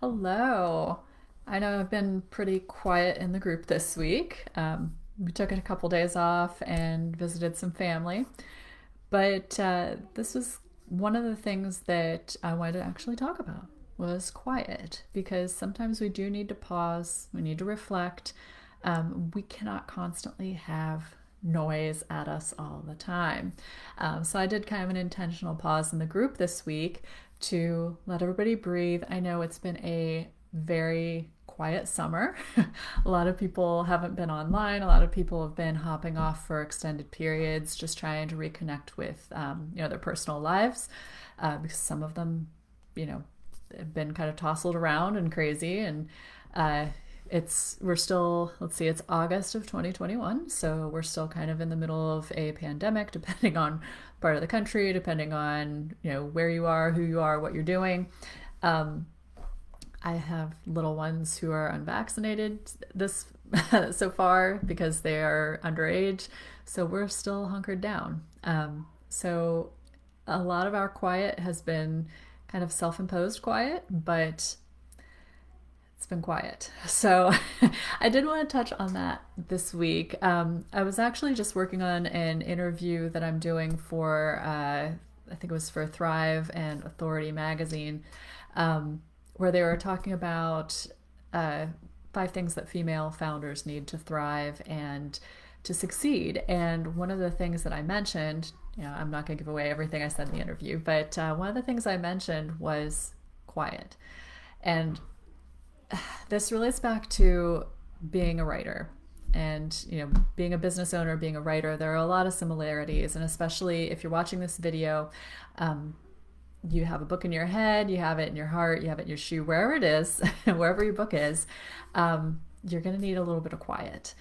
Hello. I know I've been pretty quiet in the group this week. We took a couple days off and visited some family, but this was one of the things that I wanted to actually talk about was quiet because sometimes we do need to pause, we need to reflect. We cannot constantly have noise at us all the time. So I did kind of an intentional pause in the group this week to let everybody breathe. I know it's been a very quiet summer. A lot of people haven't been online. A lot of people have been hopping off for extended periods, just trying to reconnect with their personal lives, because some of them, you know, have been kind of tousled around and crazy. And uh, we're still, let's see, it's August of 2021, so we're still kind of in the middle of a pandemic, depending on part of the country, depending on where you are, who you are, what you're doing. um, I have little ones who are unvaccinated this so far because they are underage, so we're still hunkered down. So a lot of our quiet has been kind of self-imposed quiet, but it's been quiet. So I did want to touch on that this week. I was actually just working on an interview that I'm doing for, I think it was for Thrive and Authority magazine, where they were talking about uh, 5 things that female founders need to thrive and to succeed. And one of the things that I mentioned, I'm not going to give away everything I said in the interview, but one of the things I mentioned was quiet. And this relates back to being a writer and being a business owner, being a writer. There are a lot of similarities, and especially if you're watching this video, you have a book in your head, you have it in your heart, you have it in your shoe, wherever it is, wherever your book is. You're going to need a little bit of quiet.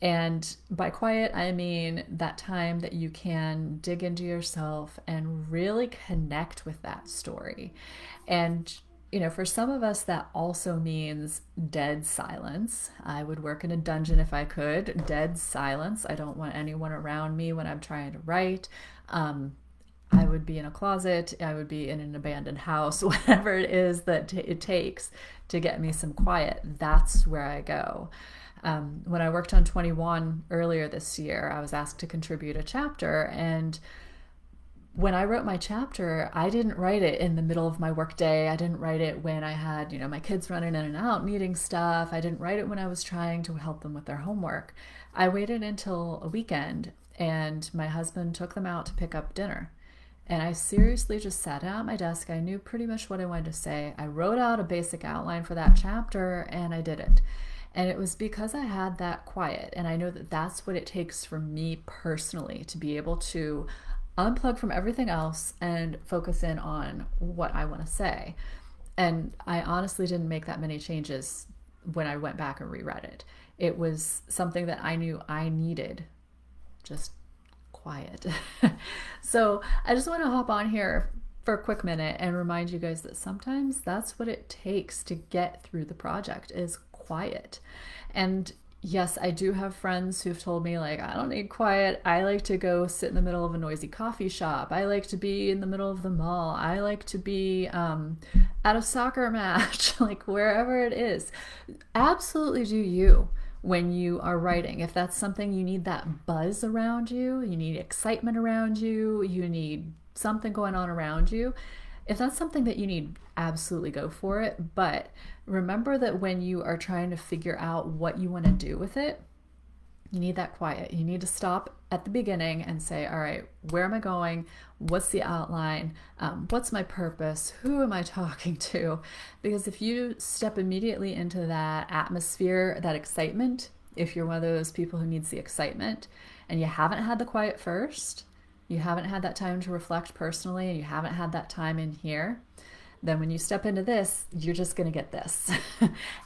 And by quiet, I mean that time that you can dig into yourself and really connect with that story. And for some of us, that also means dead silence. I would work in a dungeon if I could. Dead silence. I don't want anyone around me when I'm trying to write. I would be in a closet. I would be in an abandoned house. Whatever it is that it takes to get me some quiet, that's where I go. When I worked on 21 earlier this year, I was asked to contribute a chapter, and when I wrote my chapter, I didn't write it in the middle of my workday. I didn't write it when I had, my kids running in and out needing stuff. I didn't write it when I was trying to help them with their homework. I waited until a weekend, and my husband took them out to pick up dinner. And I seriously just sat down at my desk. I knew pretty much what I wanted to say. I wrote out a basic outline for that chapter, and I did it. And it was because I had that quiet. And I know that that's what it takes for me personally to be able to unplug from everything else and focus in on what I want to say. And I honestly didn't make that many changes when I went back and reread it. It was something that I knew I needed, just quiet. So I just want to hop on here for a quick minute and remind you guys that sometimes that's what it takes to get through the project is quiet. And yes, I do have friends who've told me, like, I don't need quiet. I like to go sit in the middle of a noisy coffee shop. I like to be in the middle of the mall. I like to be at a soccer match, like wherever it is. Absolutely do you when you are writing. If that's something you need, that buzz around you, you need excitement around you, you need something going on around you. If that's something that you need, absolutely go for it. But remember that when you are trying to figure out what you want to do with it, you need that quiet. You need to stop at the beginning and say, all right, where am I going? What's the outline? What's my purpose? Who am I talking to? Because if you step immediately into that atmosphere, that excitement, if you're one of those people who needs the excitement and you haven't had the quiet first, you haven't had that time to reflect personally, and you haven't had that time in here, then when you step into this, you're just going to get this.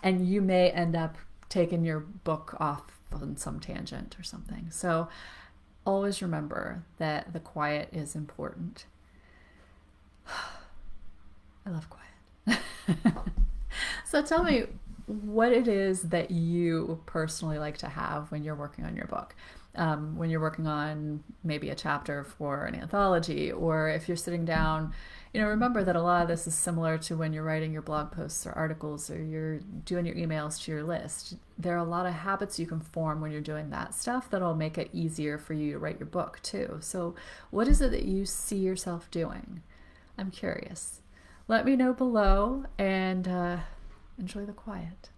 And you may end up taking your book off on some tangent or something. So always remember that the quiet is important. I love quiet. So tell me what it is that you personally like to have when you're working on your book. when you're working on maybe a chapter for an anthology, or if you're sitting down, remember that a lot of this is similar to when you're writing your blog posts or articles, or you're doing your emails to your list. There are a lot of habits you can form when you're doing that stuff that'll make it easier for you to write your book too. So what is it that you see yourself doing? I'm curious. Let me know below, and enjoy the quiet.